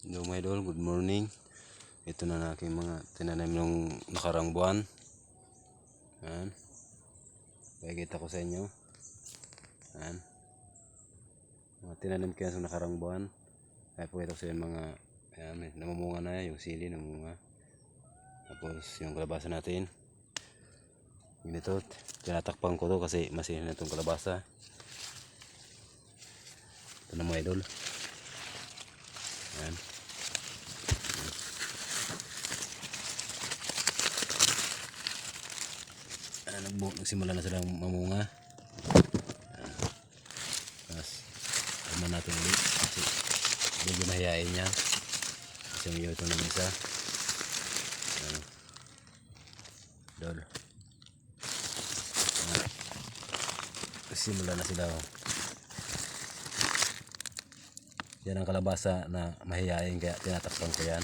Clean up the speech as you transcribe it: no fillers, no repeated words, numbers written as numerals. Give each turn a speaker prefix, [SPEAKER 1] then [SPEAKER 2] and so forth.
[SPEAKER 1] Hello mga idol, good morning. Ito na na aking mga tinanim nung nakarang buwan. Ayan. Pakikita ko sa inyo. Ayan. Mga tinanim ko yan sa nakarang buwan. Kaya pakikita ko sa inyo mga, ayan, namumunga na yung sili, namumunga. Tapos yung kalabasa natin. Ganito, tinatakpan ko to kasi masin na itong kalabasa. Ito na mga idol. Ayan. Nagsimula na silang mamunga. Tapos naman natin ulit kasi medyo mahihain niya kasi may ito ng isa. Dol, simula na sila. Yan ang kalabasa na mahihain kaya tinatakpan ko yan.